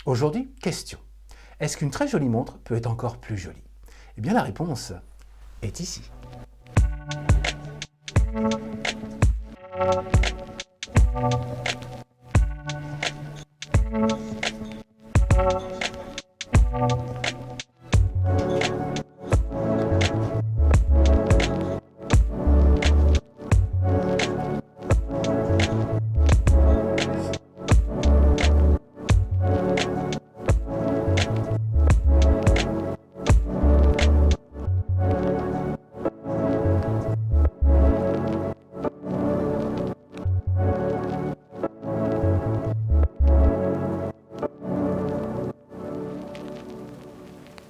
Aujourd'hui, question. Est-ce qu'une très jolie montre peut être encore plus jolie? Eh bien la réponse est ici.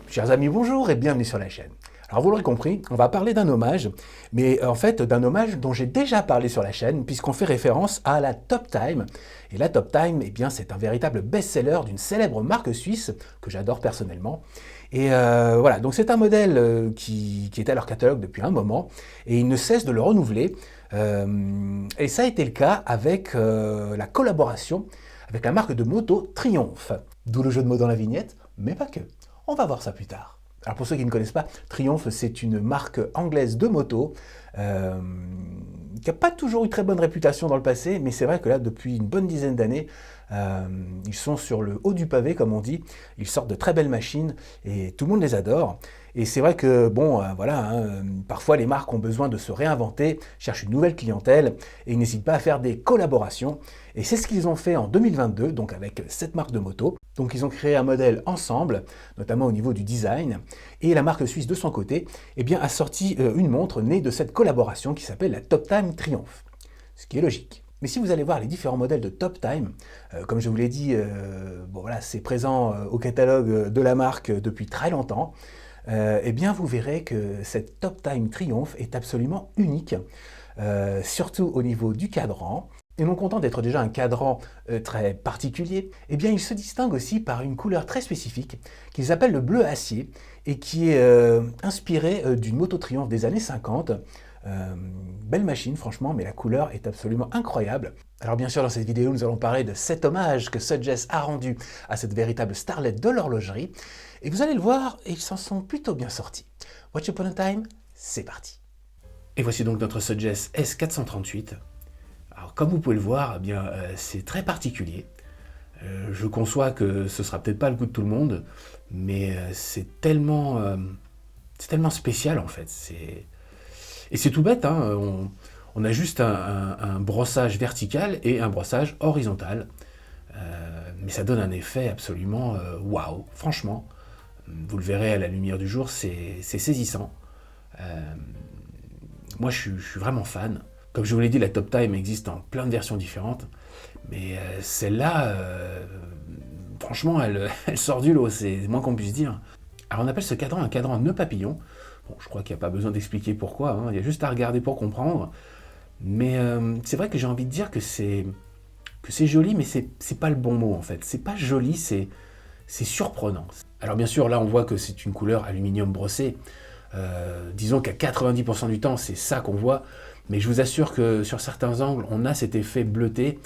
Chers amis, bonjour et bienvenue sur la chaîne. Alors vous l'aurez compris, on va parler d'un hommage, mais en fait d'un hommage dont j'ai déjà parlé sur la chaîne, puisqu'on fait référence à la Top Time. Et la Top Time, eh bien, c'est un véritable best-seller d'une célèbre marque suisse, que j'adore personnellement. Et voilà, donc c'est un modèle qui est à leur catalogue depuis un moment, et ils ne cessent de le renouveler. Et ça a été le cas avec la collaboration avec la marque de moto Triumph. D'où le jeu de mots dans la vignette, mais pas que. On va voir ça plus tard. Alors pour ceux qui ne connaissent pas, Triumph, c'est une marque anglaise de moto qui n'a pas toujours eu très bonne réputation dans le passé, mais c'est vrai que là, depuis une bonne dizaine d'années, ils sont sur le haut du pavé, comme on dit. Ils sortent de très belles machines et tout le monde les adore. Et c'est vrai que, bon, voilà, parfois les marques ont besoin de se réinventer, cherchent une nouvelle clientèle et ils n'hésitent pas à faire des collaborations. Et c'est ce qu'ils ont fait en 2022, donc avec cette marque de moto. Donc ils ont créé un modèle ensemble, notamment au niveau du design. Et la marque suisse, de son côté, eh bien, a sorti une montre née de cette collaboration qui s'appelle la Top Time Triumph. Ce qui est logique. Mais si vous allez voir les différents modèles de Top Time, comme je vous l'ai dit, bon, voilà, c'est présent au catalogue de la marque depuis très longtemps. Eh bien vous verrez que cette Top Time Triumph est absolument unique, surtout au niveau du cadran. Et non content d'être déjà un cadran très particulier, eh bien il se distingue aussi par une couleur très spécifique qu'ils appellent le bleu acier et qui est inspiré d'une moto Triumph des années 50. Belle machine franchement, mais la couleur est absolument incroyable. Alors bien sûr dans cette vidéo nous allons parler de cet hommage que Suggest a rendu à cette véritable starlette de l'horlogerie. Et vous allez le voir, ils s'en sont plutôt bien sortis. Watch Upon a Time, c'est parti. Et voici donc notre Suggest S438. Alors comme vous pouvez le voir, eh bien c'est très particulier. Je conçois que ce sera peut-être pas le goût de tout le monde, mais c'est tellement spécial en fait. Et c'est tout bête, hein, on a juste un brossage vertical et un brossage horizontal. Mais ça donne un effet absolument waouh, franchement. Vous le verrez à la lumière du jour, c'est saisissant. Moi, je suis vraiment fan. Comme je vous l'ai dit, la Top Time existe en plein de versions différentes. Mais celle-là, franchement, elle sort du lot, c'est le moins qu'on puisse dire. Alors on appelle ce cadran un cadran nœud papillon. Bon, je crois qu'il n'y a pas besoin d'expliquer pourquoi, hein. Il y a juste à regarder pour comprendre. Mais c'est vrai que j'ai envie de dire que c'est joli, mais c'est pas le bon mot en fait. C'est pas joli, c'est surprenant. Alors bien sûr, là on voit que c'est une couleur aluminium brossé. Disons qu'à 90% du temps, c'est ça qu'on voit. Mais je vous assure que sur certains angles, on a cet effet bleuté.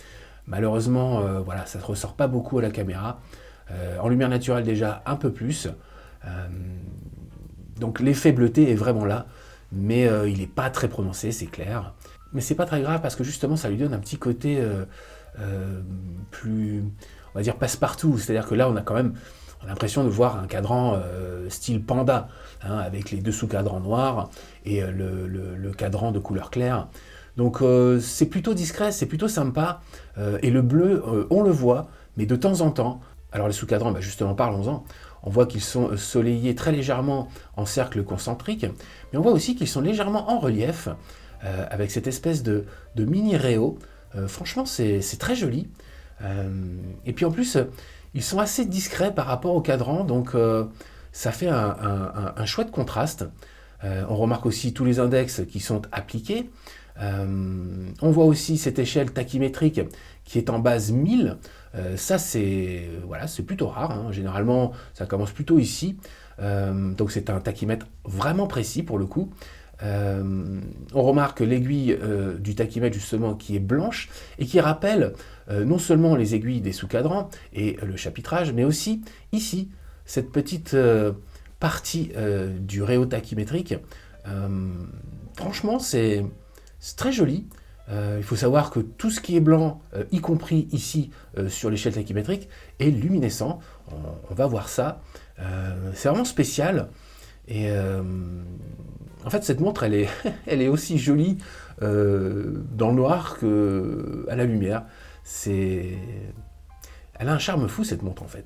Malheureusement, voilà, ça ne ressort pas beaucoup à la caméra. En lumière naturelle déjà, un peu plus. Donc l'effet bleuté est vraiment là, mais il n'est pas très prononcé, c'est clair. Mais c'est pas très grave parce que justement ça lui donne un petit côté plus, on va dire, passe-partout. C'est-à-dire que là on a quand même l'impression de voir un cadran style panda, hein, avec les dessous cadrans noirs et le cadran de couleur claire. Donc c'est plutôt discret, c'est plutôt sympa. Et le bleu, on le voit, mais de temps en temps. Alors les sous-cadrans, bah justement parlons-en. On voit qu'ils sont soleillés très légèrement en cercle concentrique, mais on voit aussi qu'ils sont légèrement en relief, avec cette espèce de mini réo. Franchement, c'est très joli. Et puis en plus, ils sont assez discrets par rapport au cadran, donc ça fait un chouette contraste. On remarque aussi tous les index qui sont appliqués. On voit aussi cette échelle tachymétrique qui est en base 1000. Ça, c'est voilà, c'est plutôt rare, hein. Généralement, ça commence plutôt ici. Donc c'est un tachymètre vraiment précis pour le coup. On remarque l'aiguille du tachymètre justement qui est blanche et qui rappelle non seulement les aiguilles des sous-cadrans et le chapitrage, mais aussi ici, cette petite partie du réo tachymétrique. Franchement, c'est très joli. Il faut savoir que tout ce qui est blanc, y compris ici sur l'échelle tachymétrique, est luminescent. On va voir ça. C'est vraiment spécial. Et en fait, cette montre, elle est aussi jolie dans le noir qu'à la lumière. Elle a un charme fou, cette montre, en fait.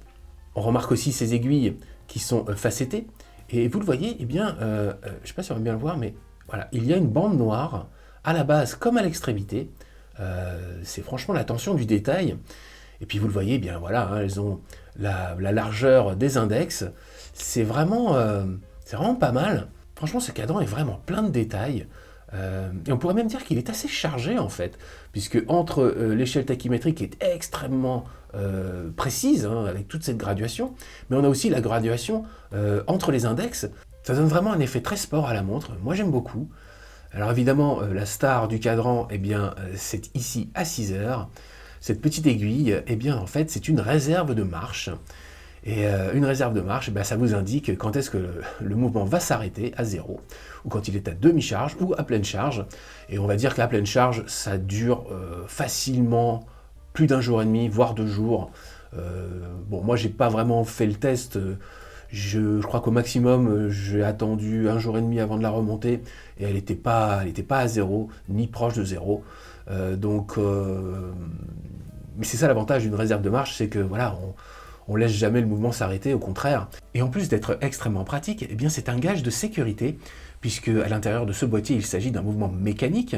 On remarque aussi ces aiguilles qui sont facettées. Et vous le voyez, eh bien, je ne sais pas si on va bien le voir, mais voilà, il y a une bande noire à la base comme à l'extrémité. C'est franchement l'attention du détail. Et puis vous le voyez, eh bien voilà, hein, elles ont la largeur des index. C'est vraiment pas mal. Franchement, ce cadran est vraiment plein de détails. Et on pourrait même dire qu'il est assez chargé en fait, puisque entre l'échelle tachymétrique qui est extrêmement précise, hein, avec toute cette graduation, mais on a aussi la graduation entre les index. Ça donne vraiment un effet très sport à la montre. Moi, j'aime beaucoup. Alors évidemment, la star du cadran, eh bien, c'est ici à 6 heures. Cette petite aiguille, eh bien, en fait, c'est une réserve de marche. Et une réserve de marche, ben, ça vous indique quand est-ce que le mouvement va s'arrêter à 0, ou quand il est à demi-charge, ou à pleine charge. Et on va dire qu'à pleine charge, ça dure facilement plus d'1 jour et demi, voire 2 jours. Bon, moi, j'ai pas vraiment fait le test. Je crois qu'au maximum, j'ai attendu 1 jour et demi avant de la remonter, et elle n'était pas à 0, ni proche de 0. Mais c'est ça l'avantage d'une réserve de marche, c'est que voilà, on laisse jamais le mouvement s'arrêter, au contraire. Et en plus d'être extrêmement pratique, eh bien c'est un gage de sécurité, puisque à l'intérieur de ce boîtier, il s'agit d'un mouvement mécanique,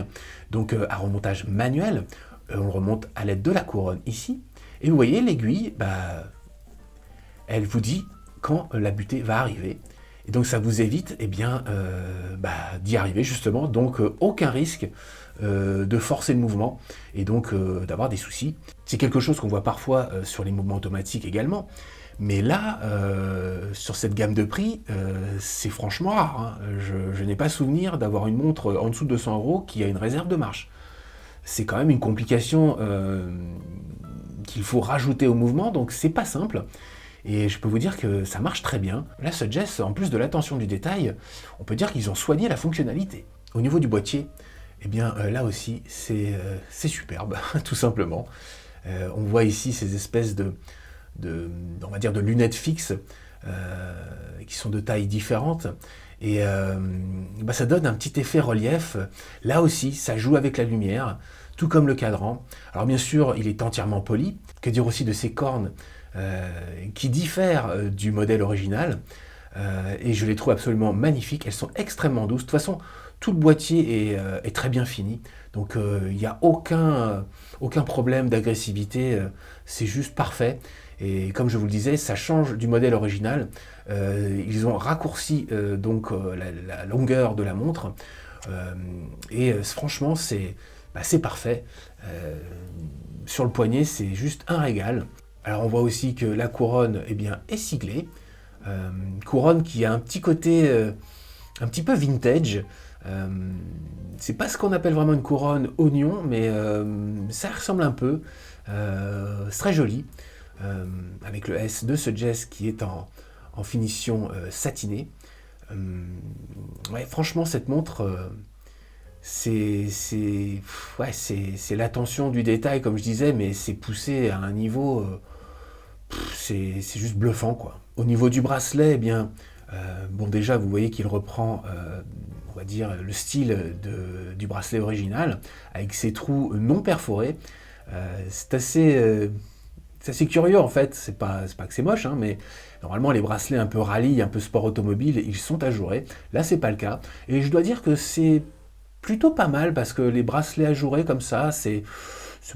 donc à remontage manuel. On le remonte à l'aide de la couronne ici. Et vous voyez, l'aiguille, elle vous dit quand la butée va arriver. Et donc ça vous évite d'y arriver justement, donc aucun risque de forcer le mouvement et donc d'avoir des soucis. C'est quelque chose qu'on voit parfois sur les mouvements automatiques également, mais là, sur cette gamme de prix, c'est franchement rare. Hein. Je n'ai pas souvenir d'avoir une montre en dessous de 200 € qui a une réserve de marche. C'est quand même une complication qu'il faut rajouter au mouvement, donc c'est pas simple. Et je peux vous dire que ça marche très bien. La Sutgess, en plus de l'attention du détail, on peut dire qu'ils ont soigné la fonctionnalité. Au niveau du boîtier, eh bien là aussi, c'est superbe, tout simplement. On voit ici ces espèces on va dire de lunettes fixes qui sont de tailles différentes. Et ça donne un petit effet relief. Là aussi, ça joue avec la lumière, tout comme le cadran. Alors bien sûr, il est entièrement poli. Que dire aussi de ces cornes qui diffèrent du modèle original, et je les trouve absolument magnifiques. Elles sont extrêmement douces. De toute façon, tout le boîtier est très bien fini, donc il n'y a aucun problème d'agressivité, c'est juste parfait. Et comme je vous le disais, ça change du modèle original. Ils ont raccourci la longueur de la montre, franchement, c'est parfait. Sur le poignet, c'est juste un régal. Alors on voit aussi que la couronne est siglée, couronne qui a un petit côté un petit peu vintage. C'est pas ce qu'on appelle vraiment une couronne oignon, mais ça ressemble un peu. C'est très joli, avec le S de Sutgess qui est en finition satinée. Franchement, cette montre, c'est l'attention du détail, comme je disais, mais c'est poussé à un niveau... c'est juste bluffant, quoi. Au niveau du bracelet, déjà, vous voyez qu'il reprend, on va dire, le style du bracelet original, avec ses trous non perforés. C'est assez curieux, en fait. C'est pas que c'est moche, hein, mais normalement, les bracelets un peu rallye, un peu sport automobile, ils sont ajourés. Là, c'est pas le cas. Et je dois dire que c'est plutôt pas mal, parce que les bracelets ajourés comme ça, c'est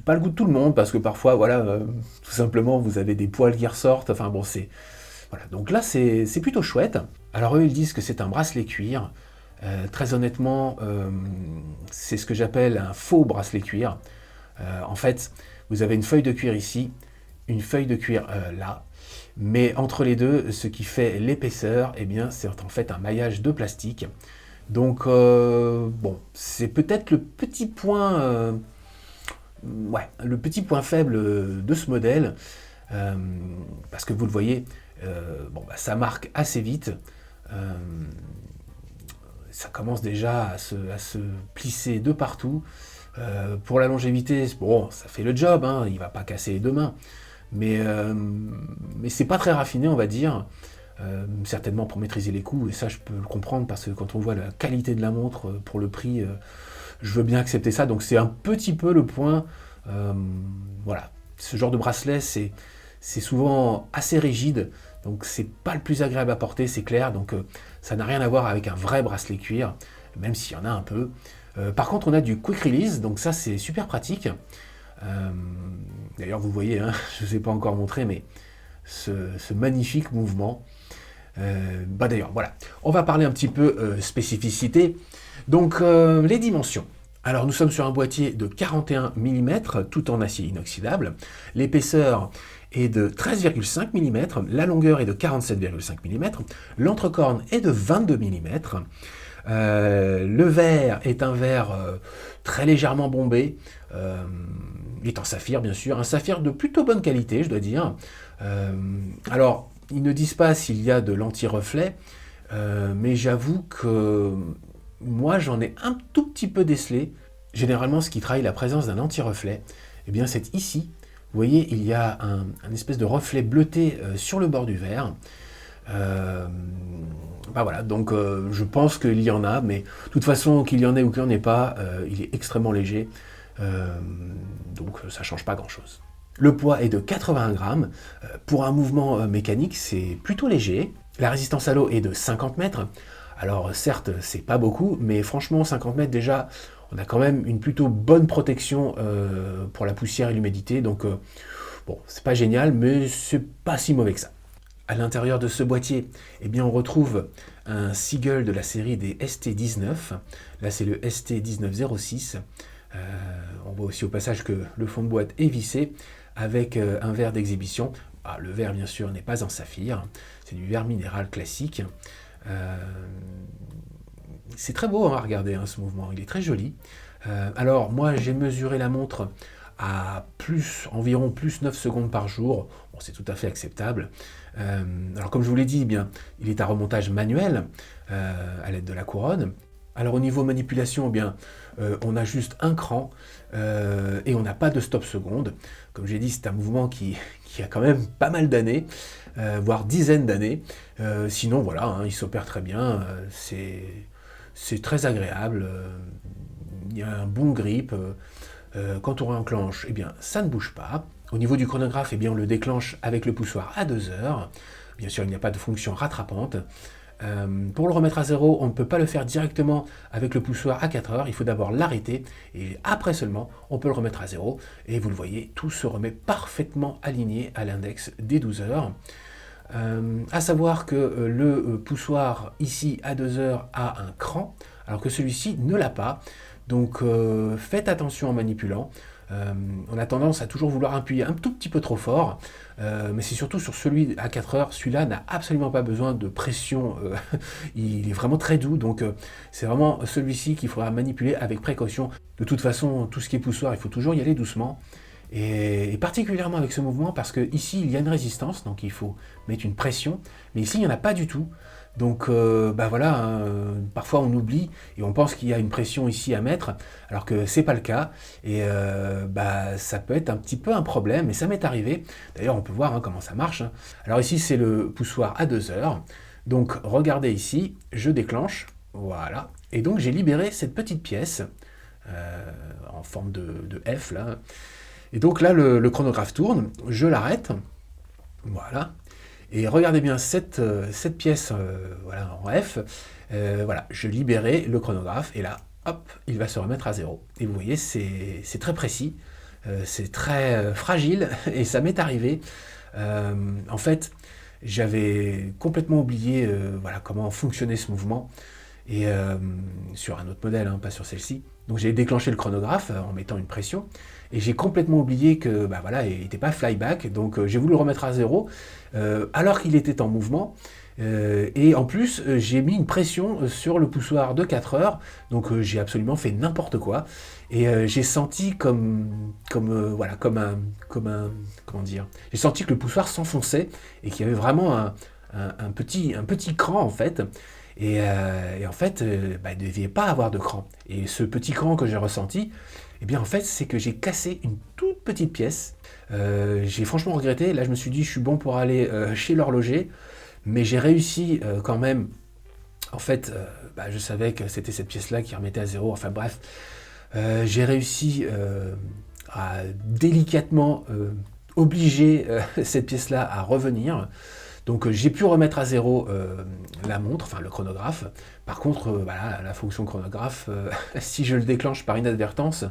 pas le goût de tout le monde, parce que parfois, voilà, tout simplement, vous avez des poils qui ressortent, enfin bon, voilà. Donc là, c'est plutôt chouette. Alors eux, ils disent que c'est un bracelet cuir. Très honnêtement, c'est ce que j'appelle un faux bracelet cuir. En fait, vous avez une feuille de cuir ici, une feuille de cuir là, mais entre les deux, ce qui fait l'épaisseur, c'est en fait un maillage de plastique. Donc, bon, c'est peut-être le petit point faible de ce modèle, euh, parce que vous le voyez, bon, bah, ça marque assez vite. Euh, Ça commence déjà à se plisser de partout. Pour la longévité, bon, ça fait le job, hein, il ne va pas casser les deux mains. Mais c'est pas très raffiné, on va dire. Certainement pour maîtriser les coûts, et ça je peux le comprendre parce que quand on voit la qualité de la montre pour le prix, je veux bien accepter ça. Donc c'est un petit peu le point. euh, voilà, ce genre de bracelet, c'est souvent assez rigide, donc c'est pas le plus agréable à porter, c'est clair. Donc ça n'a rien à voir avec un vrai bracelet cuir, même s'il y en a un peu. Par contre, on a du quick release, donc ça c'est super pratique. Euh, D'ailleurs, vous voyez, hein, je ne vous ai pas encore montré, mais ce magnifique mouvement. Bah d'ailleurs, voilà. On va parler un petit peu spécificité. Donc, les dimensions. Alors, nous sommes sur un boîtier de 41 mm, tout en acier inoxydable. L'épaisseur est de 13,5 mm, la longueur est de 47,5 mm, l'entrecorne est de 22 mm. Le verre est un verre très légèrement bombé. Il est en saphir, bien sûr. Un saphir de plutôt bonne qualité, je dois dire. Alors, ils ne disent pas s'il y a de l'anti-reflet, mais j'avoue que moi, j'en ai un tout petit peu décelé. Généralement, ce qui trahit la présence d'un anti-reflet, eh bien, c'est ici. Vous voyez, il y a un espèce de reflet bleuté sur le bord du verre. Bah voilà, donc je pense qu'il y en a, mais de toute façon, qu'il y en ait ou qu'il n'y en ait pas, il est extrêmement léger. Donc ça ne change pas grand-chose. Le poids est de 80 grammes. Pour un mouvement mécanique, c'est plutôt léger. La résistance à l'eau est de 50 mètres. Alors certes, c'est pas beaucoup, mais franchement, 50 mètres déjà, on a quand même une plutôt bonne protection pour la poussière et l'humidité. Donc bon, c'est pas génial, mais c'est pas si mauvais que ça. À l'intérieur de ce boîtier, eh bien, on retrouve un Seagull de la série des ST19. Là, c'est le ST1906. On voit aussi au passage que le fond de boîte est vissé avec un verre d'exhibition. Ah, le verre, bien sûr, n'est pas en saphir. C'est du verre minéral classique. C'est très beau à regarder, hein, ce mouvement. Il est très joli. Alors, moi, j'ai mesuré la montre à environ plus 9 secondes par jour. Bon, c'est tout à fait acceptable. Alors comme je vous l'ai dit, eh bien, il est à remontage manuel à l'aide de la couronne. Alors au niveau manipulation, eh bien, on a juste un cran et on n'a pas de stop seconde. Comme j'ai dit, c'est un mouvement qui a quand même pas mal d'années, voire dizaines d'années. Sinon, voilà, hein, il s'opère très bien. C'est très agréable. Il y a un bon grip. Quand on réenclenche, eh bien, ça ne bouge pas. Au niveau du chronographe, eh bien, on le déclenche avec le poussoir à 2 heures. Bien sûr, il n'y a pas de fonction rattrapante. Pour le remettre à zéro, on ne peut pas le faire directement avec le poussoir à 4 heures. Il faut d'abord l'arrêter et après seulement, on peut le remettre à zéro. Et vous le voyez, tout se remet parfaitement aligné à l'index des 12 heures. À savoir que le poussoir ici à 2 heures a un cran, alors que celui-ci ne l'a pas. Donc faites attention en manipulant. On a tendance à toujours vouloir appuyer un tout petit peu trop fort, mais c'est surtout sur celui à 4 heures. Celui-là n'a absolument pas besoin de pression, il est vraiment très doux, donc c'est vraiment celui-ci qu'il faudra manipuler avec précaution. De toute façon, tout ce qui est poussoir, il faut toujours y aller doucement. Et particulièrement avec ce mouvement, parce que ici il y a une résistance, donc il faut mettre une pression, mais ici il n'y en a pas du tout. Donc bah voilà, hein, parfois on oublie et on pense qu'il y a une pression ici à mettre, alors que c'est pas le cas, et bah, ça peut être un petit peu un problème, et ça m'est arrivé. D'ailleurs on peut voir, hein, comment ça marche, hein. Alors ici c'est le poussoir à 2 heures, donc regardez ici, je déclenche, voilà, et donc j'ai libéré cette petite pièce en forme de F là. Et donc là, le chronographe tourne, je l'arrête, voilà, et regardez bien cette pièce voilà, en F, voilà, je libérais le chronographe, et là, hop, il va se remettre à zéro. Et vous voyez, c'est très précis, c'est très fragile, et ça m'est arrivé. En fait, j'avais complètement oublié voilà, comment fonctionnait ce mouvement, et sur un autre modèle, hein, pas sur celle-ci. Donc j'ai déclenché le chronographe en mettant une pression, et j'ai complètement oublié que bah, voilà, il n'était pas flyback, donc j'ai voulu le remettre à zéro, alors qu'il était en mouvement, Et en plus, j'ai mis une pression sur le poussoir de 4 heures, donc j'ai absolument fait n'importe quoi. Et j'ai senti voilà, comment dire, j'ai senti que le poussoir s'enfonçait et qu'il y avait vraiment un petit cran en fait. Et en fait, bah, il ne devait pas avoir de cran. Et ce petit cran que j'ai ressenti, eh bien en fait, c'est que j'ai cassé une toute petite pièce. J'ai franchement regretté. Là, je me suis dit, je suis bon pour aller chez l'horloger. Mais j'ai réussi quand même. En fait, bah, je savais que c'était cette pièce-là qui remettait à zéro. Enfin bref, j'ai réussi à délicatement obliger cette pièce-là à revenir. Donc j'ai pu remettre à zéro la montre, enfin le chronographe. Par contre, voilà, la fonction chronographe, si je le déclenche par inadvertance,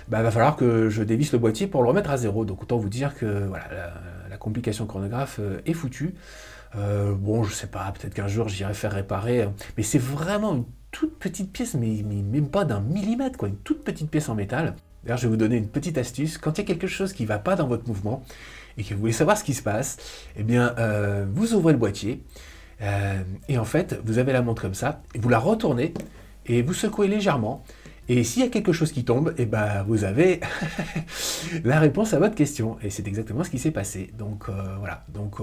bah, va falloir que je dévisse le boîtier pour le remettre à zéro. Donc autant vous dire que voilà, la complication chronographe est foutue. Bon, je sais pas, peut-être qu'un jour j'irai faire réparer. Mais c'est vraiment une toute petite pièce, mais même pas d'un millimètre, quoi. Une toute petite pièce en métal. D'ailleurs, je vais vous donner une petite astuce. Quand il y a quelque chose qui ne va pas dans votre mouvement et que vous voulez savoir ce qui se passe, eh bien, vous ouvrez le boîtier et en fait, vous avez la montre comme ça, et vous la retournez et vous secouez légèrement. Et s'il y a quelque chose qui tombe, eh ben, vous avez la réponse à votre question. Et c'est exactement ce qui s'est passé. Donc voilà. Donc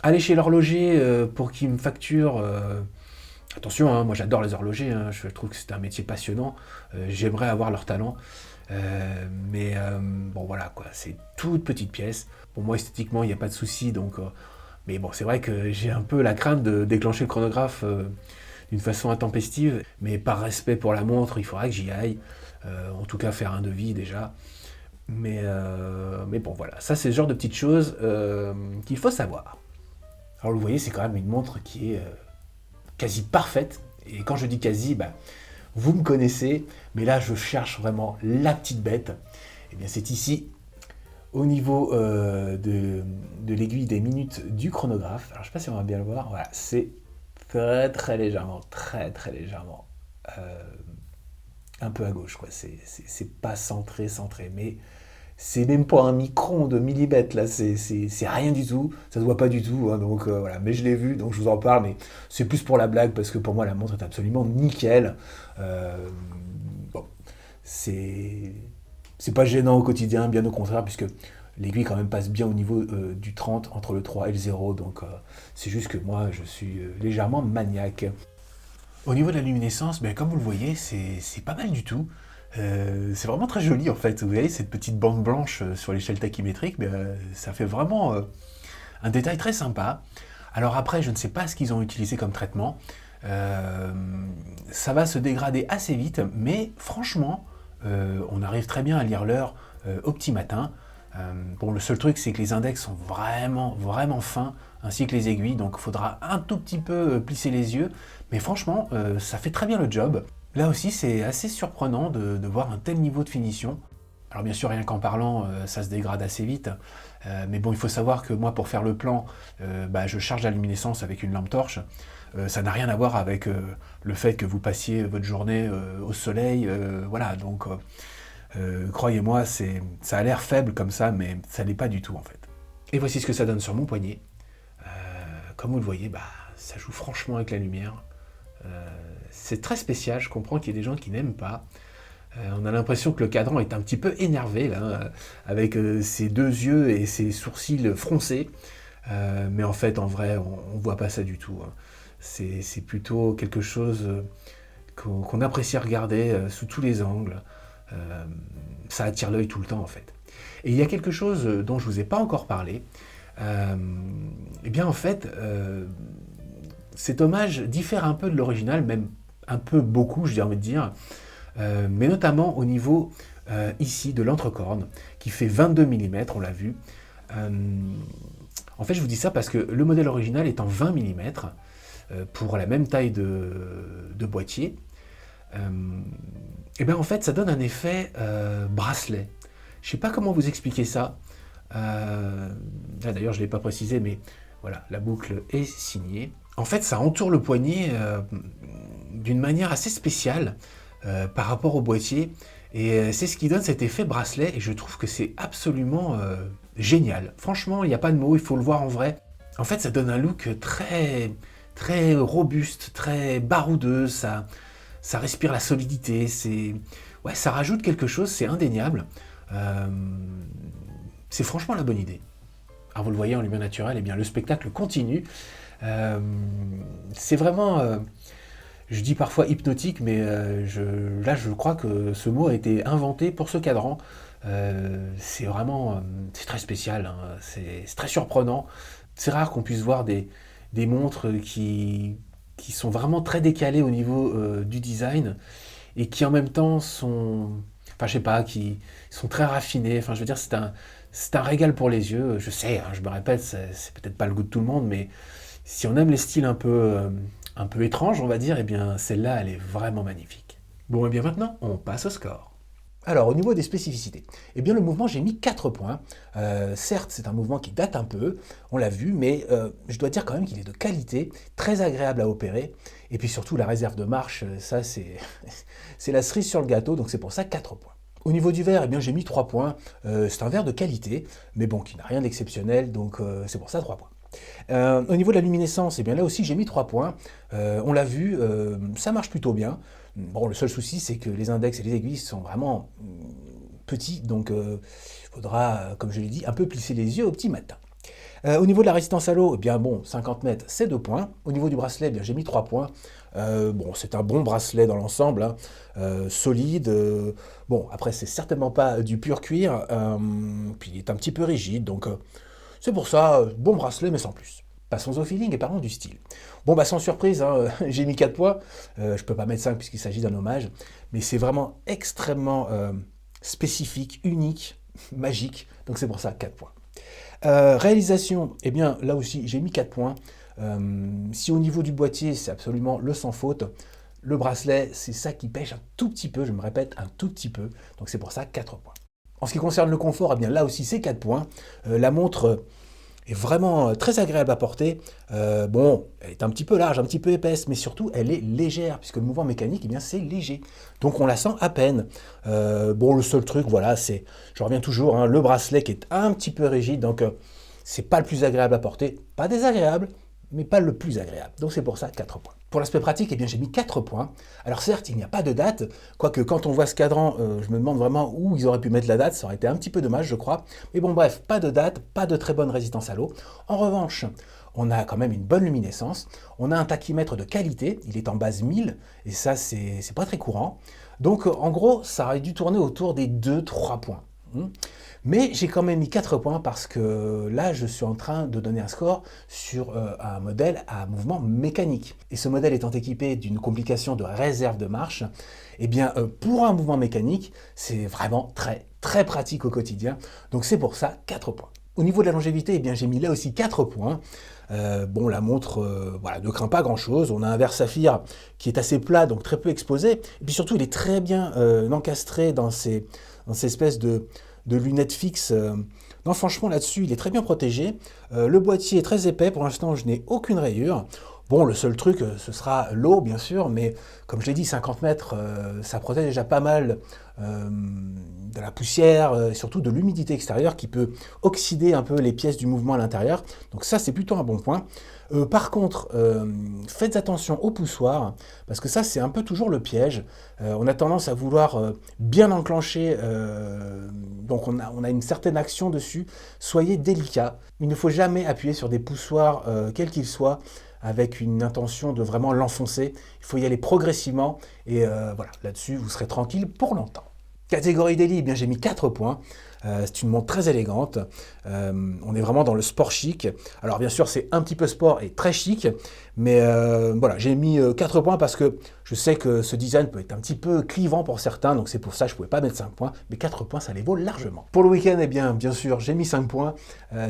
aller chez l'horloger pour qu'il me facture. Attention, hein, moi j'adore les horlogers, hein, je trouve que c'est un métier passionnant. J'aimerais avoir leur talent. Mais bon voilà quoi, c'est une toute petite pièce. Pour moi esthétiquement il n'y a pas de souci, donc mais bon c'est vrai que j'ai un peu la crainte de déclencher le chronographe d'une façon intempestive, mais par respect pour la montre il faudra que j'y aille, en tout cas faire un devis déjà. Mais bon voilà, ça c'est le genre de petites choses qu'il faut savoir. Alors vous voyez c'est quand même une montre qui est quasi parfaite, et quand je dis quasi, bah, vous me connaissez, mais là je cherche vraiment la petite bête. Et bien c'est ici, au niveau de l'aiguille des minutes du chronographe. Alors je ne sais pas si on va bien le voir, voilà, c'est très légèrement, très légèrement un peu à gauche, quoi. C'est pas centré, mais c'est même pas un micron de millimètre, là, c'est rien du tout, ça se voit pas du tout, hein, donc voilà, mais je l'ai vu, donc je vous en parle, mais c'est plus pour la blague, parce que pour moi la montre est absolument nickel. Bon, c'est pas gênant au quotidien, bien au contraire, puisque l'aiguille quand même passe bien au niveau du 30, entre le 3 et le 0, donc c'est juste que moi je suis légèrement maniaque. Au niveau de la luminescence, ben, comme vous le voyez, c'est pas mal du tout. C'est vraiment très joli en fait. Vous voyez cette petite bande blanche sur l'échelle tachymétrique, ben, ça fait vraiment un détail très sympa. Alors après, je ne sais pas ce qu'ils ont utilisé comme traitement. Ça va se dégrader assez vite, mais franchement, on arrive très bien à lire l'heure au petit matin. Bon, le seul truc, c'est que les index sont vraiment fins, ainsi que les aiguilles, donc il faudra un tout petit peu plisser les yeux, mais franchement, ça fait très bien le job. Là aussi, c'est assez surprenant de voir un tel niveau de finition. Alors bien sûr, rien qu'en parlant, ça se dégrade assez vite, mais bon, il faut savoir que moi, pour faire le plan, bah, je charge la luminescence avec une lampe torche. Ça n'a rien à voir avec le fait que vous passiez votre journée au soleil, voilà, donc croyez-moi, ça a l'air faible comme ça, mais ça l'est pas du tout en fait. Et voici ce que ça donne sur mon poignet. Comme vous le voyez, bah, ça joue franchement avec la lumière. C'est très spécial, je comprends qu'il y ait des gens qui n'aiment pas. On a l'impression que le cadran est un petit peu énervé, là, avec ses deux yeux et ses sourcils froncés. Mais en fait, en vrai, on ne voit pas ça du tout, hein. C'est plutôt quelque chose qu'on apprécie à regarder sous tous les angles. Ça attire l'œil tout le temps, en fait. Et il y a quelque chose dont je ne vous ai pas encore parlé. Eh bien, en fait, cet hommage diffère un peu de l'original, même un peu beaucoup, j'ai envie de dire, mais notamment au niveau ici de l'entrecorne, qui fait 22 mm, on l'a vu. En fait, je vous dis ça parce que le modèle original est en 20 mm, pour la même taille de boîtier. Et bien en fait, ça donne un effet bracelet. Je ne sais pas comment vous expliquer ça. D'ailleurs, je ne l'ai pas précisé, mais voilà, la boucle est signée. En fait, ça entoure le poignet d'une manière assez spéciale par rapport au boîtier. Et c'est ce qui donne cet effet bracelet. Et je trouve que c'est absolument génial. Franchement, il n'y a pas de mots, il faut le voir en vrai. En fait, ça donne un look très robuste, très baroudeux, ça respire la solidité, ouais, ça rajoute quelque chose, c'est indéniable. Euh, c'est franchement la bonne idée. Alors vous le voyez en lumière naturelle, eh bien le spectacle continue. Euh, c'est vraiment, je dis parfois hypnotique, mais là je crois que ce mot a été inventé pour ce cadran. C'est vraiment, c'est très spécial, hein, c'est très surprenant. C'est rare qu'on puisse voir des montres qui sont vraiment très décalées au niveau du design et qui en même temps sont, enfin je sais pas, qui sont très raffinées. Enfin je veux dire, c'est un régal pour les yeux. Je sais, hein, je me répète, c'est peut-être pas le goût de tout le monde, mais si on aime les styles un peu étranges, on va dire, eh bien celle-là, elle est vraiment magnifique. Bon, et bien maintenant, on passe au score. Alors, au niveau des spécificités, eh bien le mouvement, j'ai mis 4 points. Certes, c'est un mouvement qui date un peu, on l'a vu, mais je dois dire quand même qu'il est de qualité, très agréable à opérer. Et puis surtout, la réserve de marche, ça, c'est c'est la cerise sur le gâteau, donc c'est pour ça 4 points. Au niveau du verre, eh bien j'ai mis 3 points. C'est un verre de qualité, mais bon, qui n'a rien d'exceptionnel, donc c'est pour ça 3 points. Au niveau de la luminescence, eh bien là aussi j'ai mis 3 points. On l'a vu, ça marche plutôt bien. Bon, le seul souci, c'est que les index et les aiguilles sont vraiment petits, donc il faudra, comme je l'ai dit, un peu plisser les yeux au petit matin. Au niveau de la résistance à l'eau, eh bien bon, 50 mètres, c'est 2 points. Au niveau du bracelet, eh bien j'ai mis 3 points. Bon, c'est un bon bracelet dans l'ensemble, hein, solide. Bon, après, c'est certainement pas du pur cuir, puis il est un petit peu rigide, donc c'est pour ça, bon bracelet, mais sans plus. Passons au feeling et parlons du style. Bon, bah sans surprise, hein, j'ai mis 4 points. Je peux pas mettre 5 puisqu'il s'agit d'un hommage, mais c'est vraiment extrêmement spécifique, unique, magique, donc c'est pour ça 4 points. Réalisation, eh bien là aussi j'ai mis 4 points. Si au niveau du boîtier c'est absolument le sans faute, le bracelet c'est ça qui pêche un tout petit peu, je me répète, un tout petit peu, donc c'est pour ça 4 points. En ce qui concerne le confort, eh bien là aussi c'est 4 points. La montre est vraiment très agréable à porter. Bon, elle est un petit peu large, un petit peu épaisse, mais surtout elle est légère, puisque le mouvement mécanique, eh bien c'est léger. Donc on la sent à peine. Bon, le seul truc, voilà, c'est, je reviens toujours, hein, le bracelet qui est un petit peu rigide, donc c'est pas le plus agréable à porter. Pas désagréable, mais pas le plus agréable. Donc c'est pour ça 4 points. Pour l'aspect pratique, eh bien j'ai mis 4 points. Alors certes, il n'y a pas de date, quoique quand on voit ce cadran, je me demande vraiment où ils auraient pu mettre la date, ça aurait été un petit peu dommage, je crois. Mais bon, bref, pas de date, pas de très bonne résistance à l'eau. En revanche, on a quand même une bonne luminescence, on a un tachymètre de qualité, il est en base 1000, et ça c'est pas très courant. Donc en gros, ça aurait dû tourner autour des 2-3 points. Mais j'ai quand même mis 4 points parce que là, je suis en train de donner un score sur un modèle à mouvement mécanique. Et ce modèle étant équipé d'une complication de réserve de marche, eh bien, pour un mouvement mécanique, c'est vraiment très pratique au quotidien. Donc c'est pour ça 4 points. Au niveau de la longévité, eh bien, j'ai mis là aussi 4 points. Bon, la montre voilà, ne craint pas grand-chose. On a un verre saphir qui est assez plat, donc très peu exposé. Et puis surtout, il est très bien encastré dans ces espèces de lunettes fixes. Non, franchement, là-dessus, il est très bien protégé. Le boîtier est très épais. Pour l'instant, je n'ai aucune rayure. Bon, le seul truc, ce sera l'eau, bien sûr, mais comme je l'ai dit, 50 mètres, ça protège déjà pas mal de la poussière, et surtout de l'humidité extérieure qui peut oxyder un peu les pièces du mouvement à l'intérieur. Donc ça, c'est plutôt un bon point. Par contre, faites attention au poussoir, parce que ça, c'est un peu toujours le piège. On a tendance à vouloir bien enclencher, donc on a une certaine action dessus. Soyez délicat. Il ne faut jamais appuyer sur des poussoirs, quels qu'ils soient, avec une intention de vraiment l'enfoncer. Il faut y aller progressivement, et voilà, là-dessus, vous serez tranquille pour longtemps. Catégorie daily, eh bien j'ai mis 4 points. C'est une montre très élégante. On est vraiment dans le sport chic. Alors bien sûr, c'est un petit peu sport et très chic, mais voilà, j'ai mis 4 points parce que je sais que ce design peut être un petit peu clivant pour certains, donc c'est pour ça que je ne pouvais pas mettre 5 points, mais 4 points, ça les vaut largement. Pour le week-end, eh bien sûr, j'ai mis 5 points.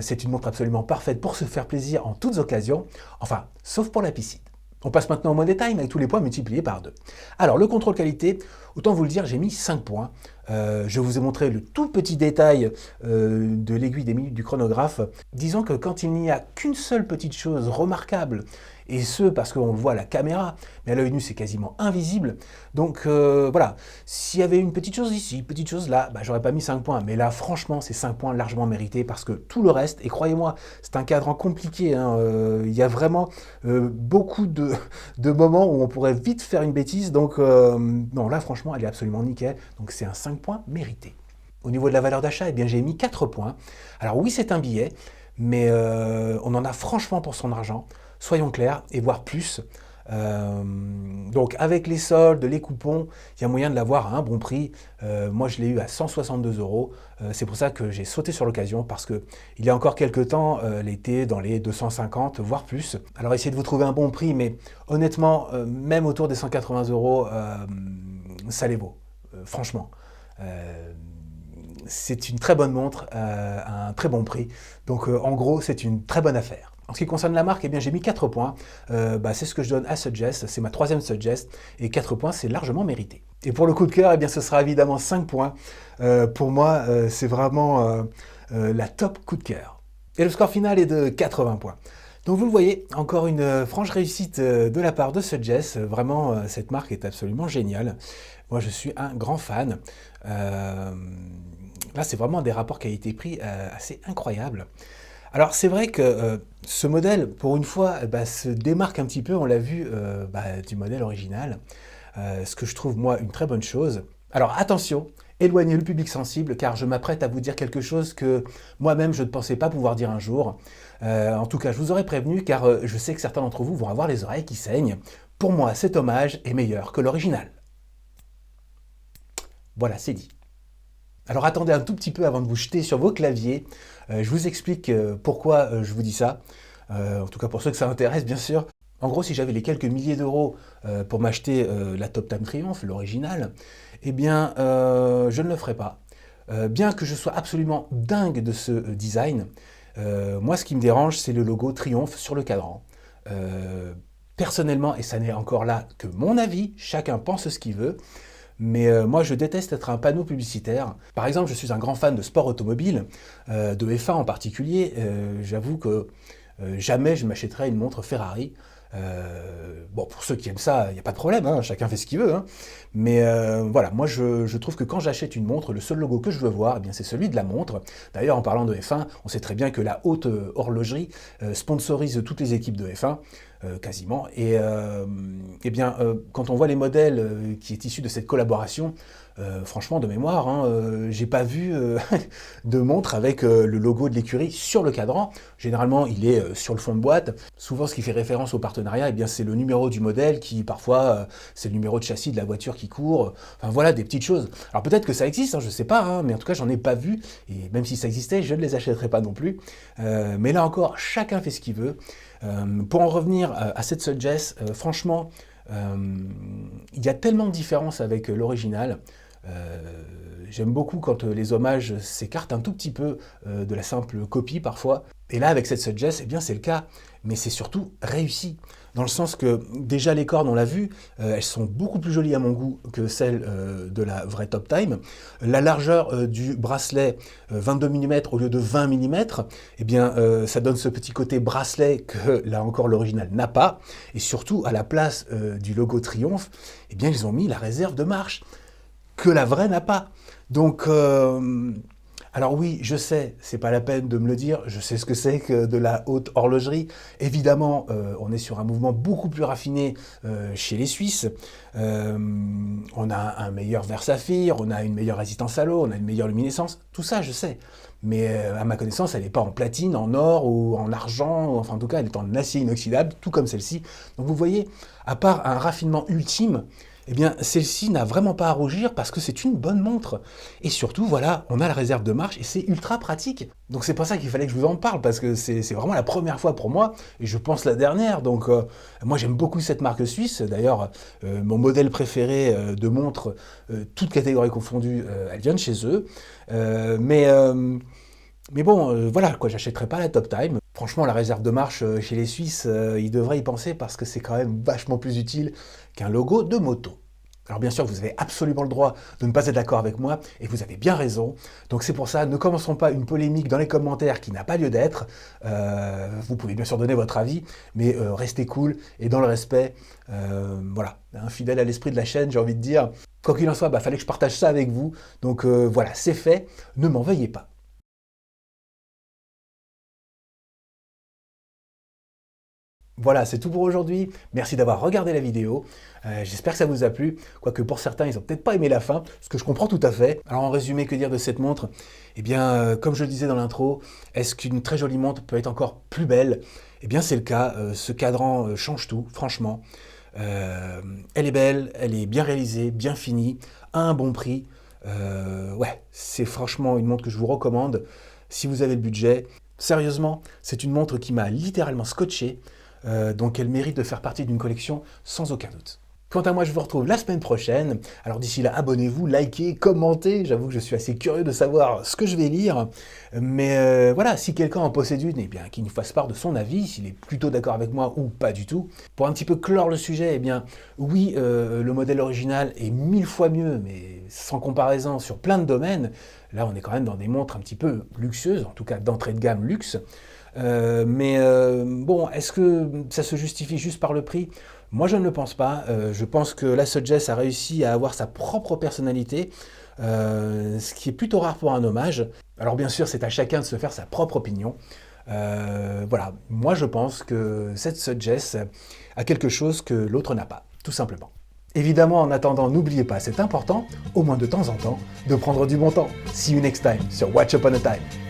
C'est une montre absolument parfaite pour se faire plaisir en toutes occasions, enfin, sauf pour la piscine. On passe maintenant au mode détail avec tous les points multipliés par 2. Alors, le contrôle qualité, autant vous le dire, j'ai mis 5 points. Je vous ai montré le tout petit détail de l'aiguille des minutes du chronographe. Disons que quand il n'y a qu'une seule petite chose remarquable et ce parce qu'on le voit à la caméra, mais à l'œil nu c'est quasiment invisible. Donc voilà, s'il y avait une petite chose ici, une petite chose là, bah, j'aurais pas mis 5 points, mais là franchement c'est 5 points largement mérités parce que tout le reste, et croyez-moi, c'est un cadran compliqué, hein, il y a vraiment beaucoup de moments où on pourrait vite faire une bêtise, donc non là franchement elle est absolument nickel, donc c'est un 5 points mérité. Au niveau de la valeur d'achat, eh bien j'ai mis 4 points. Alors oui c'est un billet, mais on en a franchement pour son argent, soyons clairs, et voire plus. Donc avec les soldes, les coupons, il y a moyen de l'avoir à un bon prix. Moi je l'ai eu à 162 euros. C'est pour ça que j'ai sauté sur l'occasion parce que il y a encore quelques temps, elle était dans les 250 voire plus. Alors essayez de vous trouver un bon prix, mais honnêtement, même autour des 180 euros, ça les vaut. Franchement. C'est une très bonne montre à un très bon prix. Donc en gros, c'est une très bonne affaire. En ce qui concerne la marque, eh bien, j'ai mis 4 points. C'est ce que je donne à Suggest. C'est ma 3e Suggest. Et 4 points, c'est largement mérité. Et pour le coup de cœur, eh bien, ce sera évidemment 5 points. Pour moi, c'est vraiment la top coup de cœur. Et le score final est de 80 points. Donc vous le voyez, encore une franche réussite de la part de Suggest. Vraiment, cette marque est absolument géniale. Moi, je suis un grand fan. Là, c'est vraiment des rapports qualité-prix assez incroyables. Alors, c'est vrai que ce modèle, pour une fois, se démarque un petit peu, on l'a vu, du modèle original. Ce que je trouve, moi, une très bonne chose. Alors, attention, éloignez le public sensible, car je m'apprête à vous dire quelque chose que moi-même, je ne pensais pas pouvoir dire un jour. En tout cas, je vous aurais prévenu, car je sais que certains d'entre vous vont avoir les oreilles qui saignent. Pour moi, cet hommage est meilleur que l'original. Voilà, c'est dit. Alors attendez un tout petit peu avant de vous jeter sur vos claviers. Je vous explique pourquoi je vous dis ça. En tout cas pour ceux que ça intéresse, bien sûr. En gros, si j'avais les quelques milliers d'euros pour m'acheter la Top Time Triomphe, l'original, eh bien, je ne le ferais pas. Bien que je sois absolument dingue de ce design, moi, ce qui me dérange, c'est le logo Triomphe sur le cadran. Personnellement, et ça n'est encore là que mon avis, chacun pense ce qu'il veut, mais moi je déteste être un panneau publicitaire. Par exemple, je suis un grand fan de sport automobile, de F1 en particulier. J'avoue que jamais je m'achèterais une montre Ferrari. Bon, pour ceux qui aiment ça, il n'y a pas de problème, hein, chacun fait ce qu'il veut. Hein. Mais voilà, moi je trouve que quand j'achète une montre, le seul logo que je veux voir, eh bien, c'est celui de la montre. D'ailleurs, en parlant de F1, on sait très bien que la haute horlogerie sponsorise toutes les équipes de F1. Quasiment. Et quand on voit les modèles qui est issus de cette collaboration, franchement, de mémoire, hein, j'ai pas vu de montre avec le logo de l'écurie sur le cadran. Généralement, il est sur le fond de boîte. Souvent, ce qui fait référence au partenariat, eh bien, c'est le numéro du modèle qui, parfois, c'est le numéro de châssis de la voiture qui court. Enfin, voilà, des petites choses. Alors, peut-être que ça existe, hein, je sais pas, hein, mais en tout cas, j'en ai pas vu. Et même si ça existait, je ne les achèterais pas non plus. Mais là encore, chacun fait ce qu'il veut. Pour en revenir à cette Suggest, franchement, il y a tellement de différences avec l'original. J'aime beaucoup quand les hommages s'écartent un tout petit peu de la simple copie parfois. Et là, avec cette Suggest, eh bien, c'est le cas, mais c'est surtout réussi. Dans le sens que, déjà, les cornes, on l'a vu, elles sont beaucoup plus jolies à mon goût que celles de la vraie Top Time. La largeur du bracelet, 22 mm au lieu de 20 mm, eh bien, ça donne ce petit côté bracelet que, là encore, l'original n'a pas. Et surtout, à la place du logo Triomphe, eh bien, ils ont mis la réserve de marche, que la vraie n'a pas. Donc... alors oui, je sais, c'est pas la peine de me le dire, je sais ce que c'est que de la haute horlogerie. Évidemment, on est sur un mouvement beaucoup plus raffiné chez les Suisses. On a un meilleur verre saphir, on a une meilleure résistance à l'eau, on a une meilleure luminescence, tout ça je sais. Mais à ma connaissance, elle n'est pas en platine, en or ou en argent, ou enfin en tout cas elle est en acier inoxydable, tout comme celle-ci. Donc vous voyez, à part un raffinement ultime, eh bien, celle-ci n'a vraiment pas à rougir parce que c'est une bonne montre. Et surtout, voilà, on a la réserve de marche et c'est ultra pratique. Donc c'est pour ça qu'il fallait que je vous en parle parce que c'est vraiment la première fois pour moi et je pense la dernière. Donc moi j'aime beaucoup cette marque suisse. D'ailleurs, mon modèle préféré de montre, toutes catégories confondues, elle vient de chez eux. Mais bon, voilà, quoi, j'achèterai pas la Top Time. Franchement, la réserve de marche chez les Suisses, ils devraient y penser parce que c'est quand même vachement plus utile qu'un logo de moto. Alors bien sûr, vous avez absolument le droit de ne pas être d'accord avec moi, et vous avez bien raison. Donc c'est pour ça, ne commençons pas une polémique dans les commentaires qui n'a pas lieu d'être. Vous pouvez bien sûr donner votre avis, mais restez cool et dans le respect. Voilà, fidèle à l'esprit de la chaîne, j'ai envie de dire. Quoi qu'il en soit, fallait que je partage ça avec vous. Donc voilà, c'est fait, ne m'en veuillez pas. Voilà, c'est tout pour aujourd'hui. Merci d'avoir regardé la vidéo. J'espère que ça vous a plu. Quoique pour certains, ils n'ont peut-être pas aimé la fin, ce que je comprends tout à fait. Alors en résumé, que dire de cette montre? Eh bien, comme je le disais dans l'intro, est-ce qu'une très jolie montre peut être encore plus belle? Eh bien, c'est le cas. Ce cadran change tout, franchement. Elle est belle, elle est bien réalisée, bien finie, à un bon prix. Ouais, c'est franchement une montre que je vous recommande si vous avez le budget. Sérieusement, c'est une montre qui m'a littéralement scotché. Donc elle mérite de faire partie d'une collection sans aucun doute. Quant à moi, je vous retrouve la semaine prochaine. Alors d'ici là, abonnez-vous, likez, commentez. J'avoue que je suis assez curieux de savoir ce que je vais lire. Mais voilà, si quelqu'un en possède une, eh bien qu'il nous fasse part de son avis, s'il est plutôt d'accord avec moi ou pas du tout. Pour un petit peu clore le sujet, eh bien oui, le modèle original est 1000 fois mieux, mais sans comparaison sur plein de domaines. Là, on est quand même dans des montres un petit peu luxueuses, en tout cas d'entrée de gamme luxe. Bon, est-ce que ça se justifie juste par le prix? Moi, je ne le pense pas. Je pense que la Suggest a réussi à avoir sa propre personnalité, ce qui est plutôt rare pour un hommage. Alors bien sûr, c'est à chacun de se faire sa propre opinion. Voilà, moi je pense que cette Suggest a quelque chose que l'autre n'a pas, tout simplement. Évidemment, en attendant, n'oubliez pas, c'est important, au moins de temps en temps, de prendre du bon temps. See you next time sur Watch Upon a Time.